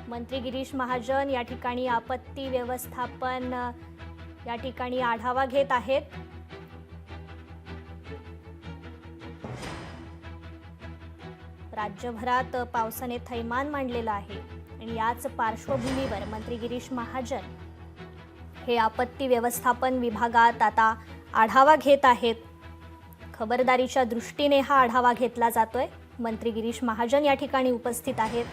मंत्री गिरीश महाजन या ठिकाणी आपत्ती व्यवस्थापन या ठिकाणी आढावा घेत आहेत। राज्यभरात पावसाने थैमान मांडलेलं आहे आणि याच पार्श्वभूमीवर मंत्री गिरीश महाजन हे आपत्ती व्यवस्थापन विभागात आता आढावा घेत आहेत। खबरदारीच्या दृष्टीने हा आढावा घेतला जातोय। मंत्री गिरीश महाजन या ठिकाणी उपस्थित आहेत।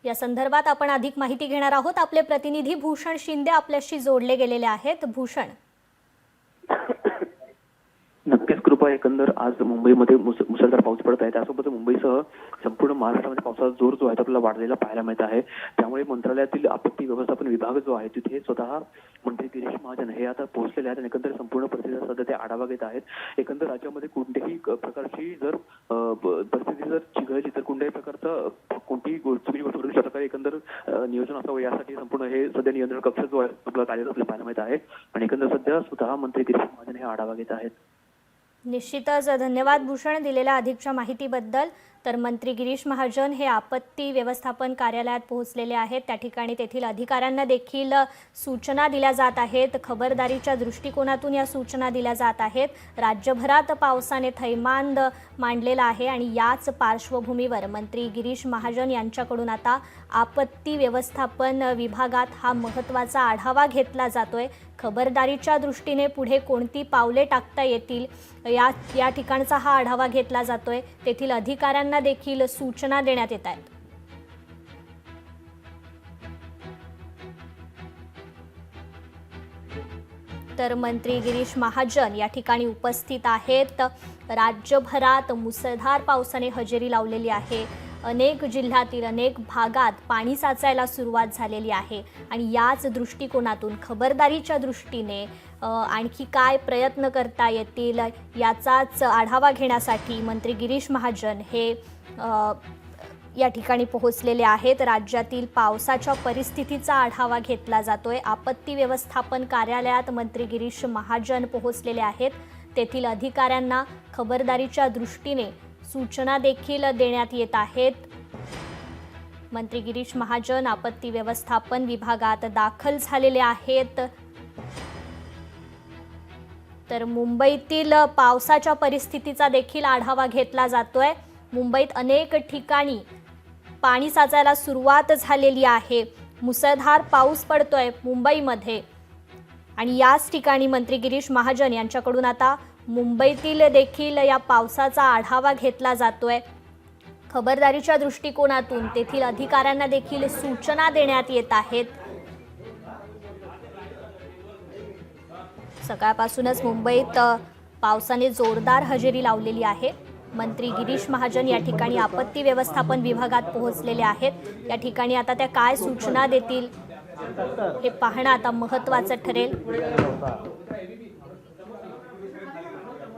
या संदर्भात आपण अधिक माहिती घेणार आहोत। आपले प्रतिनिधी भूषण शिंदे आपल्याशी जोडले गेलेले आहेत। भूषण, नक्कीच कृपा, एकंदर आज मुंबईमध्ये मुसळधार पाऊस पडत आहे। त्यासोबत मुंबईसह संपूर्ण महाराष्ट्रामध्ये पावसाचा जोर जो आहे तो आपल्याला वाढलेला पाहायला मिळत आहे। त्यामुळे मंत्रालयातील आपत्ती व्यवस्थापन विभाग जो आहे तिथे स्वतः मंत्री गिरीश महाजन हे आता पोहोचलेले आहेत आणि एकंदर संपूर्ण परिस्थितीचा सध्या ते आढावा घेत आहेत। एकंदर राज्यामध्ये कोणत्याही प्रकारची जर परिस्थिती जर चिघळली तर कोणत्याही प्रकारचं कोणतीही चुकी गोष्ट घडू शकते, एकंदर नियोजन असावं यासाठी संपूर्ण हे सध्या नियंत्रण कक्ष जो आहे आपल्याला कार्यरत असलेला पाहायला मिळत आहे आणि एकंदर सध्या स्वतः मंत्री गिरीश महाजन हे आढावा घेत आहेत। निश्चितच धन्यवाद भूषण दिलेल्या अधिकच्या माहितीबद्दल। तर मंत्री गिरीश महाजन हे आपत्ती व्यवस्थापन कार्यालयात पोहोचलेले आहेत। त्या ठिकाणी तेथील अधिकाऱ्यांना देखील सूचना दिल्या जात आहेत। खबरदारीच्या दृष्टिकोनातून या सूचना दिल्या जात आहेत। राज्यभरात पावसाने थैमान मांडलेला आहे आणि याच पार्श्वभूमीवर मंत्री गिरीश महाजन यांच्याकडून आता आपत्ती व्यवस्थापन विभागात हा महत्त्वाचा आढावा घेतला जातोय। खबरदारीच्या दृष्टीने पुढे कोणती पावले टाकता येतील या ठिकाणचा हा आढावा घेतला जातोय। तेथील अधिकाऱ्यांना देखील सूचना देण्यात येत आहेत। तर मंत्री गिरीश महाजन या ठिकाणी उपस्थित आहेत। राज्यभरात मुसळधार पावसाने हजेरी लावलेली आहे। अनेक जिल्ह्यातील अनेक भागात पाणी साचायला सुरुवात झालेली आहे आणि याच दृष्टिकोनातून खबरदारीच्या दृष्टीने आणखी काय प्रयत्न करता येतील याचाच आढावा घेण्यासाठी मंत्री गिरीश महाजन हे या ठिकाणी पोहोचलेले आहेत। राज्यातील पावसाच्या परिस्थितीचा आढावा घेतला जातोय। आपत्ती व्यवस्थापन कार्यालयात मंत्री गिरीश महाजन पोहोचलेले आहेत। तेथील अधिकाऱ्यांना खबरदारीच्या दृष्टीने सूचना देखील देण्यात येत आहेत। मंत्री गिरीश महाजन आपत्ती व्यवस्थापन विभागात दाखल झालेले आहेत। तर मुंबईतील पावसाच्या परिस्थितीचा देखील आढावा घेतला जातोय। मुंबईत अनेक ठिकाणी पाणी साचायला सुरुवात झालेली आहे। मुसळधार पाऊस पडतोय मुंबईमध्ये आणि याच ठिकाणी मंत्री गिरीश महाजन यांच्याकडून आता मुंबईतील देखील या पावसाचा आढावा घेतला जातोय। खबरदारीच्या दृष्टिकोनातून तेथील अधिकाऱ्यांना देखील सूचना देण्यात येत आहेत। सकाळपासूनच मुंबईत पावसाने जोरदार हजेरी लावलेली आहे। मंत्री गिरीश महाजन या ठिकाणी आपत्ती व्यवस्थापन विभागात पोहोचलेले आहेत। या ठिकाणी आता त्या काय सूचना देतील हे पाहणं आता महत्त्वाचं ठरेल।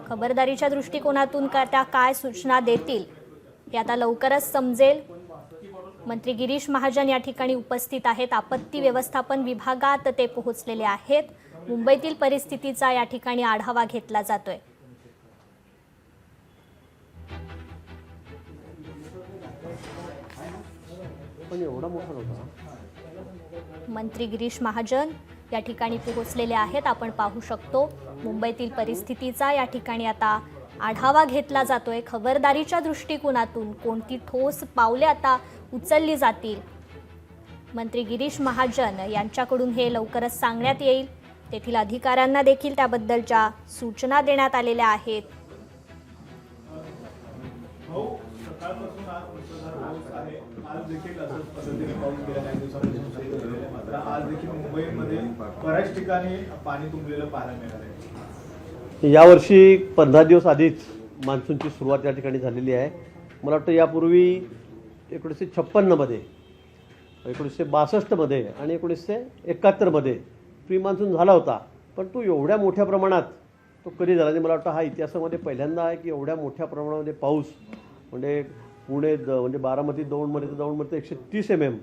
खबरदारीच्या दृष्टिकोनातून त्या काय सूचना देतील हे आता लवकरच समजेल। मंत्री गिरीश महाजन या ठिकाणी उपस्थित आहेत। आपत्ती व्यवस्थापन विभागात ते पोहोचलेले आहेत। मुंबईतील परिस्थितीचा या ठिकाणी आढावा घेतला जातोय। मंत्री गिरीश महाजन या ठिकाणी पोहोचलेले आहेत। आपण पाहू शकतो मुंबईतील परिस्थितीचा या ठिकाणी आता आढावा घेतला जातोय। खबरदारीच्या दृष्टिकोनातून कोणती ठोस पावले आता उचलली जातील मंत्री गिरीश महाजन यांच्याकडून हे लवकरच सांगण्यात येईल। तेथील अधिकाऱ्यांना देखील त्याबद्दलच्या सूचना देण्यात आलेल्या आहेत। आज देखील असंच पद्धतीने पाऊस गेल्या काही दिवसांपासून मात्र आज देखील मुंबईमध्ये बऱ्याच ठिकाणी पाणी तुंबलेलं पाहायला मिळालं आहे। यावर्षी 15 दिवस आधीच मान्सूनची सुरुवात या ठिकाणी झालेली आहे। मला वाटतं यापूर्वी 1956 मध्ये, 1962 मध्ये आणि 1971 मध्ये प्री मान्सून झाला होता, पण तो एवढ्या मोठ्या प्रमाणात तो कधी झाला नाही। मला वाटतं हा इतिहासामध्ये पहिल्यांदा आहे की एवढ्या मोठ्या प्रमाणामध्ये पाऊस म्हणजे पुणे म्हणजे बारामती दौंडमध्ये 130 mm।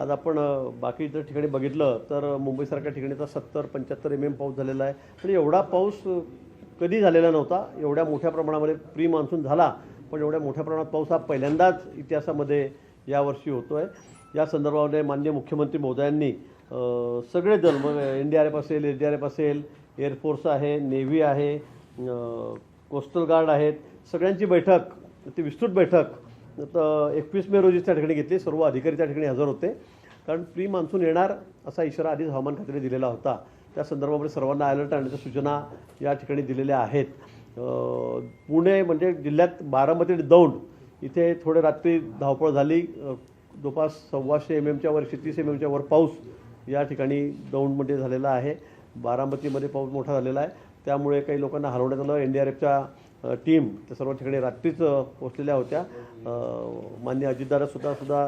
आज आपण बाकी इतर ठिकाणी बघितलं तर मुंबईसारख्या ठिकाणी तर 70-75 mm पाऊस झालेला आहे। पण एवढा पाऊस कधी झालेला नव्हता, एवढ्या मोठ्या प्रमाणामध्ये प्री मान्सून झाला पण एवढ्या मोठ्या प्रमाणात पाऊस हा पहिल्यांदाच इतिहासामध्ये यावर्षी होतो आहे. या संदर्भामध्ये माननीय मुख्यमंत्री महोदयांनी सगळे दल, मग NDRF असेल, SDRF असेल, एअरफोर्स आहे, नेव्ही आहे, कोस्टल गार्ड आहेत, सगळ्यांची बैठक, ती विस्तृत बैठक 21 मे रोजी त्या ठिकाणी घेतली. सर्व अधिकारी त्या ठिकाणी हजर होते, कारण प्री मान्सून येणार असा इशारा आधीच हवामान खात्याने दिलेला होता. त्या संदर्भामध्ये सर्वांना अलर्ट आणण्याच्या सूचना या ठिकाणी दिलेल्या आहेत. पुणे म्हणजे जिल्ह्यात बारामती आणि दौंड इथे थोडे रात्री धावपळ झाली. जवळपास 125 mmच्या वर 30 mmच्या वर पाऊस या ठिकाणी दौंडमध्ये झालेला आहे. बारामतीमध्ये पाऊस मोठा झालेला आहे, त्यामुळे काही लोकांना हलवण्यात आलं. NDRFच्या टीम त्या सर्व ठिकाणी रात्रीच पोहोचलेल्या होत्या. माननीय अजितदादा सुद्धा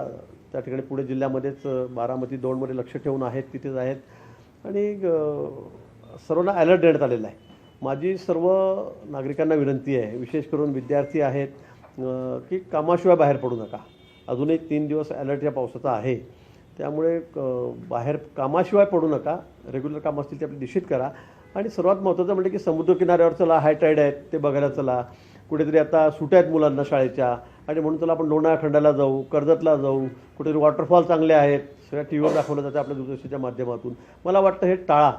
त्या ठिकाणी पुणे जिल्ह्यामध्येच बारामती दौंडमध्ये लक्ष ठेवून आहेत, तिथेच आहेत आणि सर्वांना अलर्ट देण्यात आलेला आहे. माझी सर्व नागरिकांना विनंती आहे, विशेष करून विद्यार्थी आहेत, की कामाशिवाय बाहेर पडू नका. अजूनही 3 दिवस अलर्ट या पावसाचा आहे, त्यामुळे बाहेर कामाशिवाय पडू नका. रेग्युलर काम असतील ते आपले निश्चित करा. आणि सर्वात महत्त्वाचं म्हणजे की समुद्रकिनाऱ्यावर चला, हाय टाईड आहेत ते बघायला चला. कुठेतरी आता सुट्या आहेत मुलांना शाळेच्या, आणि म्हणून चला आपण लोणावळा खंडाला जाऊ, कर्जतला जाऊ, कुठेतरी वॉटरफॉल चांगले आहेत, सगळ्या TV वर दाखवलं जातं आपल्या दूरदर्शनच्या माध्यमातून. मला वाटतं हे टाळा.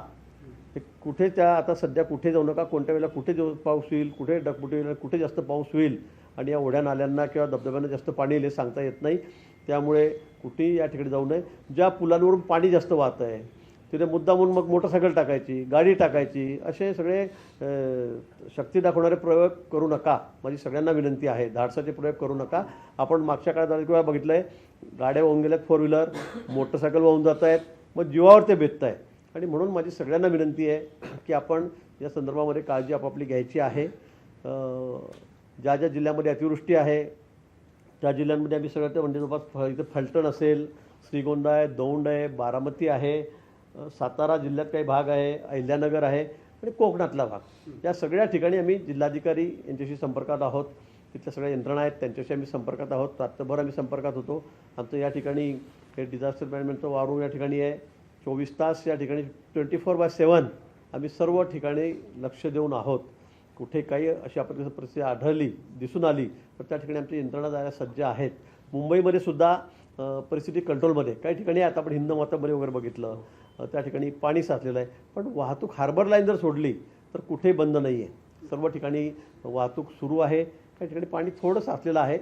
कुठे त्या आता सध्या कुठे जाऊ नका. कोणत्या वेळेला कुठे पाऊस होईल, कुठे डगपुटी होईल, कुठे जास्त पाऊस होईल आणि या ओढ्या नाल्यांना किंवा धबधब्यांना जास्त पाणी येईल हे सांगता येत नाही. त्यामुळे कुठेही या ठिकाणी जाऊ नये. ज्या पुलांवरून पाणी जास्त वाहत आहे तिथे मुद्दामून मग मोटरसायकल टाकायची, गाडी टाकायची, असे सगळे शक्ती दाखवणारे प्रयोग करू नका. माझी सगळ्यांना विनंती आहे, धाडसाचे प्रयोग करू नका. आपण मागच्या काळात अनेक वेळा बघितलं आहे, गाड्या वाहून गेल्यात, 4 व्हीलर, मोटरसायकल वाहून जात आहेत, मग जीवावर ते बेतत आहे. आणि म्हणून माझी सगळ्यांना विनंती आहे की आपण या संदर्भामध्ये काळजी आपापली घ्यायची आहे. ज्या ज्या जिल्ह्यामध्ये अतिवृष्टी आहे त्या जिल्ह्यांमध्ये आम्ही सगळं म्हणजे जवळपास इथं फलटण असेल, श्रीगोंदा आहे, दौंड आहे, बारामती आहे, सातारा जिल्ह्यात काही भाग आहे, अहिल्यानगर आहे आणि कोकणातला भाग, या सगळ्या ठिकाणी आम्ही जिल्हाधिकारी यांच्याशी संपर्कात आहोत. तिथल्या सगळ्या यंत्रणा आहेत त्यांच्याशी आम्ही संपर्कात आहोत. रात्रभर आम्ही संपर्कात होतो. आमचं या ठिकाणी हे डिझास्टर मॅनेजमेंटचं वारू या ठिकाणी आहे. 24 तास या ठिकाणी 24/7 आम्ही सर्व ठिकाणी लक्ष देऊन आहोत. कुठे काही अशी आपत्तीची परिस्थिती दिसून आली तर त्या ठिकाणी आमची यंत्रणा जायला सज्ज आहेत. मुंबईमध्ये सुद्धा परिस्थिती कंट्रोलमध्ये. काही ठिकाणी आता आपण हिंदमातामध्ये वगैरे बघितलं, त्या ठिकाणी पाणी साचलेलं आहे, पण वाहतूक हार्बर लाईन जर सोडली तर कुठेही बंद नाही आहे. सर्व ठिकाणी वाहतूक सुरू आहे. काही ठिकाणी पाणी थोडं साचलेलं आहे.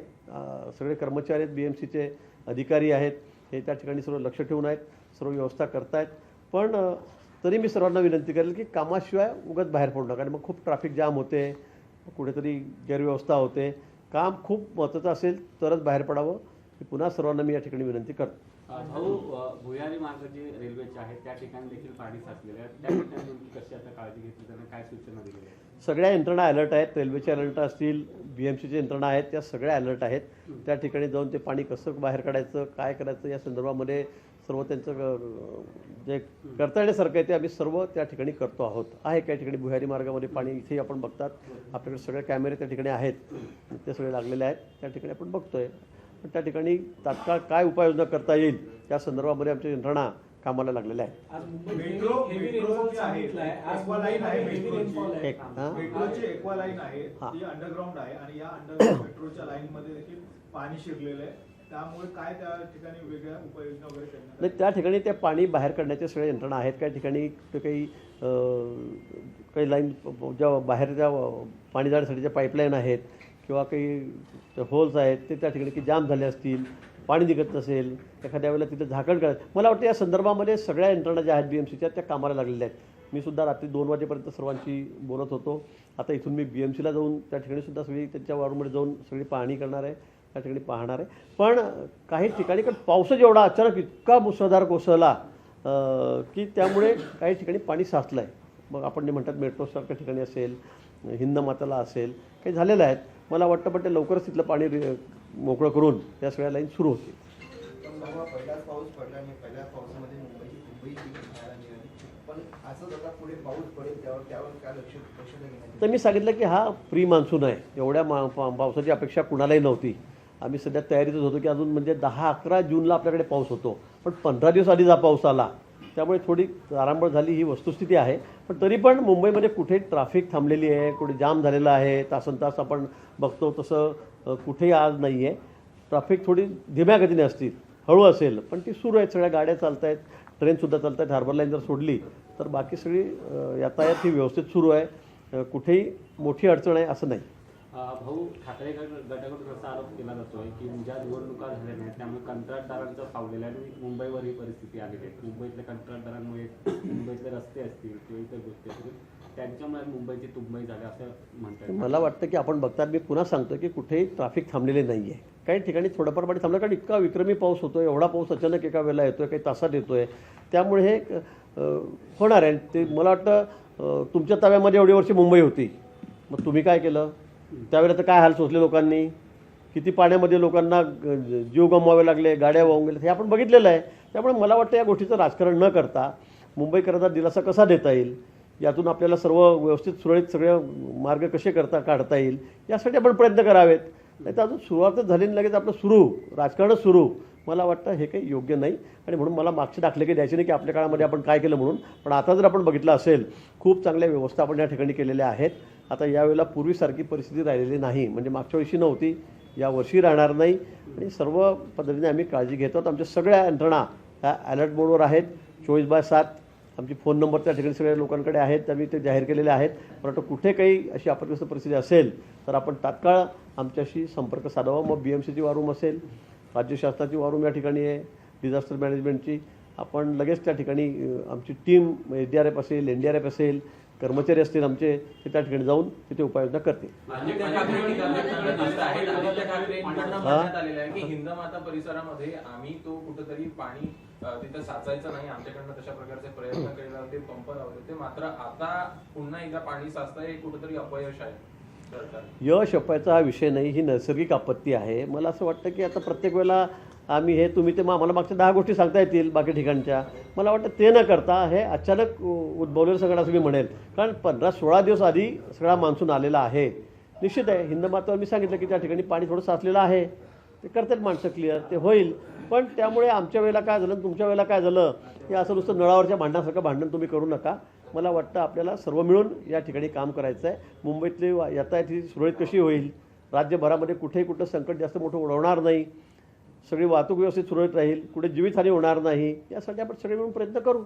सगळे कर्मचारी आहेत, BMCचे अधिकारी आहेत, हे त्या ठिकाणी सर्व लक्ष ठेवून आहेत, सर्व व्यवस्था करतायत. पण तरी मी सर्वांना विनंती करेल की कामाशिवाय उगाच बाहेर पडू नका. आणि मग खूप ट्रॅफिक जाम होते, कुठेतरी गैरव्यवस्था होते. काम खूप महत्त्वाचं असेल तरच बाहेर पडावं, ही पुन्हा सर्वांना मी या ठिकाणी विनंती करतो. भाऊ, भुयारी मार्ग जे रेल्वेचे आहेत त्या ठिकाणी देखील पाणी साचलेले आहे, त्या ठिकाणी कशी आता काळजी घेतली, त्यांना काय सूचना दिल्या आहेत? सगळ्या यंत्रणा अलर्ट आहेत. रेल्वेचे अलर्ट असतील, BMCचे यंत्रणा आहेत, त्या सगळ्या अलर्ट आहेत. त्या ठिकाणी जाऊन ते पाणी कसं बाहेर काढायचं, काय करायचं या संदर्भामध्ये सर्व त्यांचं जे करता येण्यासारखं आहे ते आम्ही सर्व त्या ठिकाणी करतो आहोत. आहे काही ठिकाणी भुयारी मार्गामध्ये पाणी, इथेही आपण बघतात आपल्याकडे सगळे कॅमेरे त्या ठिकाणी आहेत, ते सगळे लागलेले आहेत, त्या ठिकाणी आपण बघतोय. पण त्या ठिकाणी तात्काळ काय उपाययोजना करता येईल त्या संदर्भामध्ये आमच्या यंत्रणा कामाला लागलेल्या आहेत. मेट्रोची आहे, एक्वा लाईन आहे, मेट्रोची एक्वा लाईन आहे, हां. ती अंडरग्राऊंड आहे आणि या अंडरग्राऊंड मेट्रोच्या लाईन मध्ये देखील पाणी शिरलेलं आहे. त्यामुळे काय त्या ठिकाणी वेगळ्या उपाययोजना वगैरे करण्यात नाही, त्या ठिकाणी त्या पाणी बाहेर काढण्याच्या सगळ्या यंत्रणा आहेत. काही ठिकाणी काही लाईन ज्या बाहेरच्या पाणी जाण्यासाठीच्या पाईपलाईन आहेत किंवा काही होल्स आहेत ते त्या ठिकाणी की जाम झाले असतील, पाणी निघत नसेल, एखाद्या वेळेला तिथं झाकण करायचं. मला वाटतं या संदर्भामध्ये सगळ्या यंत्रणा ज्या आहेत BMCच्या त्या कामाला लागलेल्या आहेत. मी सुद्धा रात्री 2 वाजेपर्यंत सर्वांशी बोलत होतो. आता इथून मी BMCला जाऊन त्या ठिकाणी सुद्धा सगळी त्यांच्या वारूमध्ये जाऊन सगळी पाहणी करणार आहे, त्या ठिकाणी पाहणार आहे. पण काही ठिकाणी कारण पावसाचा एवढा अचानक इतका मुसळधार कोसळला की त्यामुळे काही ठिकाणी पाणी साचलं आहे. मग आपण जे म्हणतात मेट्रोसारख्या ठिकाणी असेल, हिंदमाताला असेल, काही झालेलं आहेत. मला वाटतं पण ते लवकरच तिथलं पाणी मोकळं करून त्या सगळ्या लाईन सुरू होतील. पहिलाच पाऊस पडला आणि पहिल्या पावसामध्ये मुंबई खायला मिळाली, पण असंच आता पुढे पाऊस पडेल त्यावर काय लक्ष देण्यात? तर मी सांगितलं की हा प्री मान्सून आहे. एवढ्या पावसाची अपेक्षा कुणालाही नव्हती. आम्ही सध्या तयारीतच होतो की अजून म्हणजे 10-11 जूनला आपल्याकडे पाऊस होतो, पण 15 दिवस आधीच हा पाऊस आला, त्यामुळे थोडी तारांबळ झाली, ही वस्तुस्थिती आहे. पण तरी पण मुंबईमध्ये कुठे ट्रॅफिक थांबलेली आहे, कुठे जाम झालेला आहे, तासनतास आपण बघतो तसं कुठेही आज नाही आहे. ट्रॅफिक थोडी धीम्या गतीने असतील, हळू असेल, पण ती सुरू आहेत. सगळ्या गाड्या चालत आहेत, ट्रेनसुद्धा चालत आहेत. हार्बर लाईन जर सोडली तर बाकी सगळी यातायात ही व्यवस्थित सुरू आहे. कुठेही मोठी अडचण आहे असं नाही. भाऊ, ठाकरे गटाकडून असा आरोप केला जातोय की ज्या निवडणुका झाल्या नाहीत त्यामुळे कंत्राटदारांचं फावलेलं आहे आणि मुंबईवर ही परिस्थिती आलेली आहे. मुंबईतल्या कंत्राटदारांमुळे मुंबईतले रस्ते असतील किंवा इतर गोष्टी असतील त्यांच्यामुळे मुंबईची तुंबई झाली असं म्हणतात. मला वाटतं की आपण बघतात, मी पुन्हा सांगतो की कुठेही ट्रॅफिक थांबलेले नाही आहे. काही ठिकाणी थोडंफार पाणी थांबलं, कारण इतका विक्रमी पाऊस होतो आहे. एवढा पाऊस अचानक एका वेळेला येतो आहे, काही तासात येतो आहे. त्यामुळे हे होणार आहे. ते मला वाटतं तुमच्या ताब्यामध्ये एवढी वर्षी मुंबई होती, मग तुम्ही काय केलं त्यावेळेला? तर काय हाल सोसले लोकांनी, किती पाण्यामध्ये लोकांना जीव गमवावे लागले, गाड्या वाहून गेल्या, हे आपण बघितलेलं आहे. त्यामुळे मला वाटतं या गोष्टीचं राजकारण न करता मुंबईकरांना दिलासा कसा देता येईल, यातून आपल्याला सर्व व्यवस्थित सुरळीत सगळे मार्ग कसे काढता येईल यासाठी आपण प्रयत्न करावेत. नाही तर अजून सुरुवातच झाली नाही, लगेच आपलं राजकारणच सुरू, मला वाटतं हे काही योग्य नाही. आणि म्हणून मला मागचे दाखले काही द्यायचे नाही की आपल्या काळामध्ये आपण काय केलं म्हणून. पण आता जर आपण बघितलं असेल, खूप चांगल्या व्यवस्था आपण या ठिकाणी केलेल्या आहेत. आता यावेळेला पूर्वीसारखी परिस्थिती राहिलेली नाही, म्हणजे मागच्या वर्षी नव्हती, यावर्षी राहणार नाही. आणि सर्व पद्धतीने आम्ही काळजी घेतो. आमच्या सगळ्या यंत्रणा ह्या अलर्ट मोडवर आहेत. 24/7 आमची फोन नंबर त्या ठिकाणी सगळ्या लोकांकडे आहेत, आम्ही ते जाहीर केलेले आहेत. परंतु कुठे काही अशी आपत्तिग्रस्त परिस्थिती असेल तर आपण तात्काळ आमच्याशी संपर्क साधावा. मग BMCची वॉर रूम असेल, राज्य शासनाची वॉर रूम या ठिकाणी आहे, डिझास्टर मॅनेजमेंटची, आपण लगेच त्या ठिकाणी आमची टीम SDRF असेल, NDRF असेल, कर्मचारी असतील आमचे, ते त्या ठिकाणी जाऊन तिथे उपाययोजना करतील. हिंदमाता परिसरामध्ये आम्ही तो कुठेतरी पाणी तिथं साचायचं नाही, आमच्याकडनं तशा प्रकारचे प्रयत्न केले होते, पंप लावले होते, मात्र आता पुन्हा एकदा पाणी साचतंय, हे कुठेतरी अपयश आहे. यश अपयशाचा हा विषय नाही, ही नैसर्गिक आपत्ती आहे. मला असं वाटतं की आता प्रत्येक वेळेला आम्ही हे तुम्ही ते आम्हाला मागच्या 10 गोष्टी सांगता येतील बाकी ठिकाणच्या, मला वाटतं ते न करता हे अचानक उद्भवलेलं सगळं असं मी म्हणेल. कारण 15-16 दिवस आधी सगळा मान्सून आलेला आहे. निश्चित आहे, हिंदमातावर मी सांगितलं की त्या ठिकाणी पाणी थोडं साचलेलं आहे, ते करतात माणसं क्लिअर, ते होईल. पण त्यामुळे आमच्या वेळेला काय झालं, तुमच्या वेळेला काय झालं, हे असं नुसतं नळावरच्या भांडणासारखं भांडण तुम्ही करू नका. मला वाटतं आपल्याला सर्व मिळून या ठिकाणी काम करायचं आहे. मुंबईतली यातायात ही सुरळीत कशी होईल, राज्यभरामध्ये कुठेही कुठं संकट जास्त मोठं उडवणार नाही, सगळी वाहतूक व्यवस्थित सुरळीत राहील, कुठे जीवितहानी होणार नाही, यासाठी आपण सगळे मिळून प्रयत्न करू.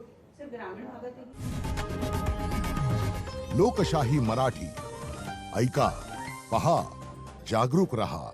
लोकशाही मराठी ऐका, पहा, जागरूक रहा.